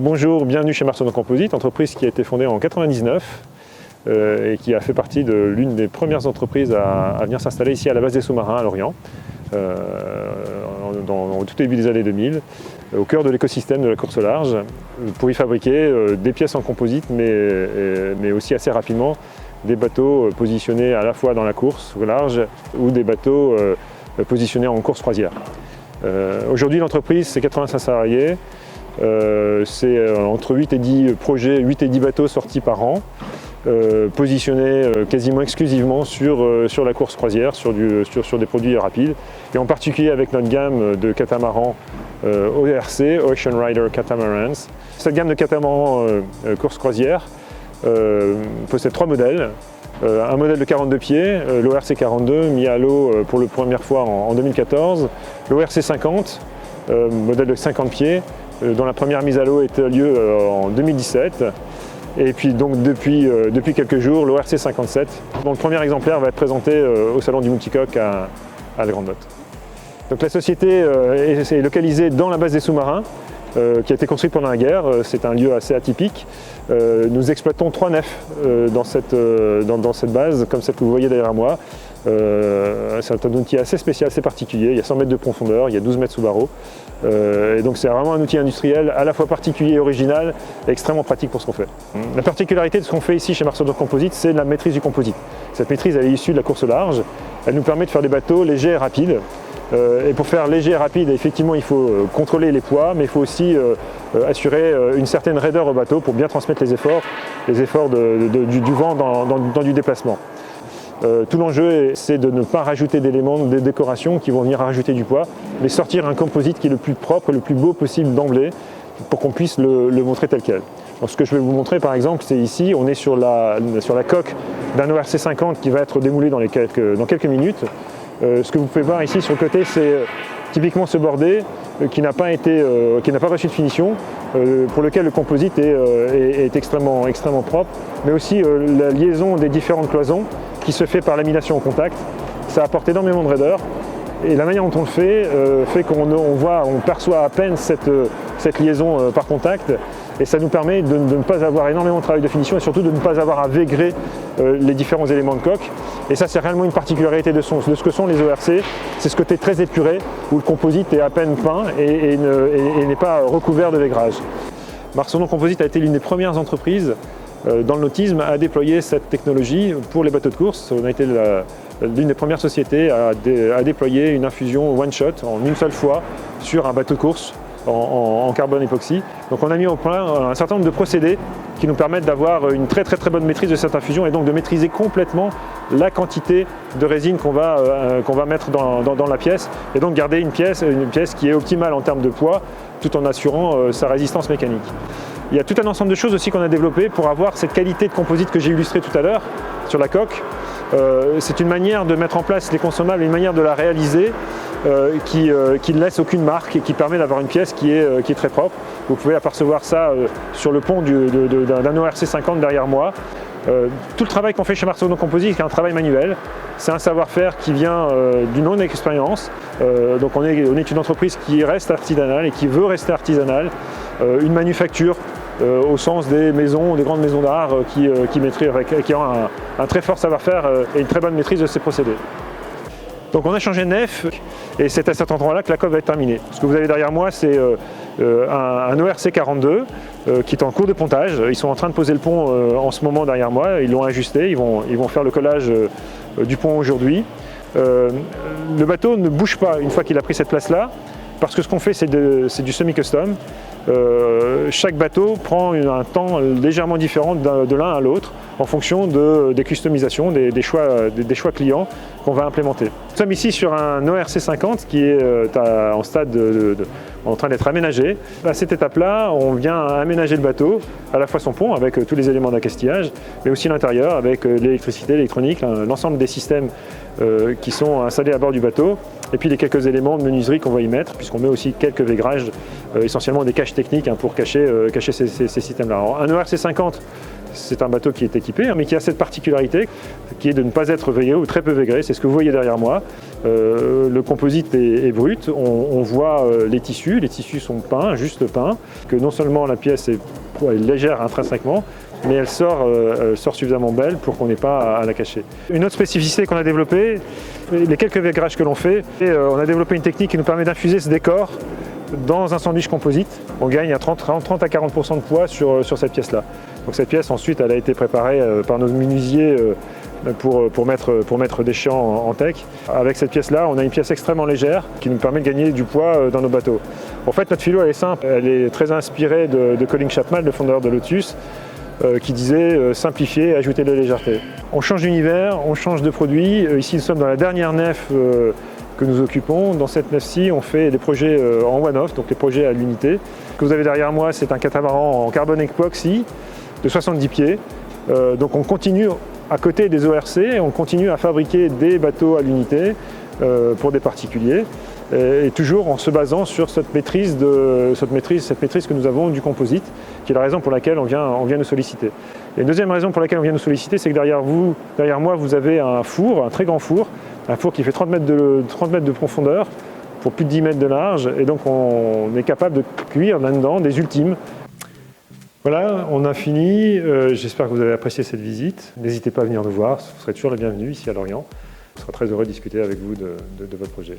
Bonjour, bienvenue chez Marceau Composite, entreprise qui a été fondée en 1999 et qui a fait partie de l'une des premières entreprises à venir s'installer ici à la base des sous-marins à Lorient, au tout début des années 2000, au cœur de l'écosystème de la course au large, pour y fabriquer des pièces en composite, mais aussi assez rapidement des bateaux positionnés à la fois dans la course au large ou des bateaux positionnés en course croisière. Aujourd'hui, l'entreprise, c'est 85 salariés. C'est entre 8 et 10 projets, 8 et 10 bateaux sortis par an, positionnés quasiment exclusivement sur la course croisière, sur des produits rapides, et en particulier avec notre gamme de catamarans ORC, Ocean Rider Catamarans. Cette gamme de catamarans course croisière possède 3 modèles. Un modèle de 42 pieds, l'ORC 42, mis à l'eau pour la première fois en 2014, l'ORC 50, modèle de 50 pieds, dont la première mise à l'eau a eu lieu en 2017. Et puis donc depuis quelques jours, l'ORC 57, dont le premier exemplaire va être présenté au salon du multicoque à la Grande Motte. Donc la société est localisée dans la base des sous-marins, qui a été construite pendant la guerre. C'est un lieu assez atypique. Nous exploitons 3 nefs dans cette base, comme celle que vous voyez derrière moi. C'est un outil assez spécial, assez particulier. Il y a 100 mètres de profondeur, il y a 12 mètres sous barreau. Et donc c'est vraiment un outil industriel à la fois particulier et original et extrêmement pratique pour ce qu'on fait. La particularité de ce qu'on fait ici chez Marceau Composite, c'est la maîtrise du composite. Cette maîtrise, elle est issue de la course au large. Elle nous permet de faire des bateaux légers et rapides. Et pour faire léger et rapide, effectivement, il faut contrôler les poids, mais il faut aussi assurer une certaine raideur au bateau pour bien transmettre les efforts du vent dans du déplacement. Tout l'enjeu, c'est de ne pas rajouter d'éléments de décoration qui vont venir rajouter du poids, mais sortir un composite qui est le plus propre, le plus beau possible d'emblée, pour qu'on puisse le montrer tel quel. Donc, ce que je vais vous montrer par exemple, c'est ici, on est sur la coque d'un ORC 50 qui va être démoulé dans quelques minutes. Ce que vous pouvez voir ici sur le côté, c'est typiquement ce bordé qui n'a pas reçu de finition, pour lequel le composite est extrêmement propre, mais aussi la liaison des différentes cloisons qui se fait par lamination au contact. Ça apporte énormément de raideur, et la manière dont on le fait qu'on perçoit à peine cette liaison par contact, et ça nous permet de ne pas avoir énormément de travail de finition et surtout de ne pas avoir à végrer les différents éléments de coque. Et ça, c'est réellement une particularité de ce que sont les ORC. C'est ce côté très épuré où le composite est à peine peint et n'est pas recouvert de vaigrage. Marceau Composite a été l'une des premières entreprises dans le nautisme à déployer cette technologie pour les bateaux de course. On a été l'une des premières sociétés à déployer une infusion one-shot en une seule fois sur un bateau de course en carbone époxy. Donc on a mis au point un certain nombre de procédés qui nous permettent d'avoir une très bonne maîtrise de cette infusion et donc de maîtriser complètement la quantité de résine qu'on va mettre dans la pièce et donc garder une pièce qui est optimale en termes de poids tout en assurant sa résistance mécanique. Il y a tout un ensemble de choses aussi qu'on a développé pour avoir cette qualité de composite que j'ai illustrée tout à l'heure sur la coque. C'est une manière de mettre en place les consommables, une manière de la réaliser qui ne laisse aucune marque et qui permet d'avoir une pièce qui est très propre. Vous pouvez apercevoir ça sur le pont d'un ORC 50 derrière moi. Tout le travail qu'on fait chez Marceau Composite, c'est un travail manuel. C'est un savoir-faire qui vient d'une longue expérience. Donc on est une entreprise qui reste artisanale et qui veut rester artisanale. Une manufacture au sens des maisons, des grandes maisons d'art qui ont un très fort savoir-faire et une très bonne maîtrise de ces procédés. Donc on a changé de nef et c'est à cet endroit-là que la coque va être terminée. Ce que vous avez derrière moi, c'est un ORC 42 qui est en cours de pontage. Ils sont en train de poser le pont en ce moment derrière moi. Ils l'ont ajusté, ils vont faire le collage du pont aujourd'hui. Le bateau ne bouge pas une fois qu'il a pris cette place-là, parce que ce qu'on fait, c'est du semi-custom. Chaque bateau prend un temps légèrement différent de l'un à l'autre en fonction des customisations, des choix clients qu'on va implémenter. Nous sommes ici sur un ORC 50 qui est en train d'être aménagé. À cette étape-là, on vient aménager le bateau, à la fois son pont avec tous les éléments d'accastillage, mais aussi l'intérieur avec l'électricité, l'électronique, l'ensemble des systèmes qui sont installés à bord du bateau, et puis les quelques éléments de menuiserie qu'on va y mettre, puisqu'on met aussi quelques vaigrages, essentiellement des caches techniques pour cacher ces systèmes-là. Un ORC 50, C'est un bateau qui est équipé, mais qui a cette particularité qui est de ne pas être végré ou très peu végré. C'est ce que vous voyez derrière moi. Le composite est brut, on voit les tissus sont peints, juste peints, que non seulement la pièce est légère intrinsèquement, mais elle sort suffisamment belle pour qu'on n'ait pas à la cacher. Une autre spécificité qu'on a développée, les quelques vaigrages que l'on fait, on a développé une technique qui nous permet d'infuser ce décor dans un sandwich composite. On gagne à 30 à 40% de poids sur cette pièce-là. Donc cette pièce, ensuite, elle a été préparée par nos menuisiers pour mettre des champs en teck. Avec cette pièce-là, on a une pièce extrêmement légère qui nous permet de gagner du poids dans nos bateaux. En fait, notre philo, elle est simple. Elle est très inspirée de Colin Chapman, le fondeur de Lotus, qui disait simplifier et ajouter de la légèreté. On change d'univers, on change de produit. Ici, nous sommes dans la dernière nef que nous occupons. Dans cette nef-ci, on fait des projets en one-off, donc les projets à l'unité. Ce que vous avez derrière moi, c'est un catamaran en carbone epoxy de 70 pieds. Donc on continue, à côté des ORC, on continue à fabriquer des bateaux à l'unité pour des particuliers. Et toujours en se basant sur cette maîtrise que nous avons du composite, qui est la raison pour laquelle on vient nous solliciter. Et une deuxième raison pour laquelle on vient nous solliciter, c'est que derrière moi, vous avez un four, un très grand four, un four qui fait 30 mètres de profondeur pour plus de 10 mètres de large, et donc on est capable de cuire là-dedans des ultimes. Voilà, on a fini. J'espère que vous avez apprécié cette visite. N'hésitez pas à venir nous voir, vous serez toujours les bienvenus ici à Lorient. On sera très heureux de discuter avec vous de votre projet.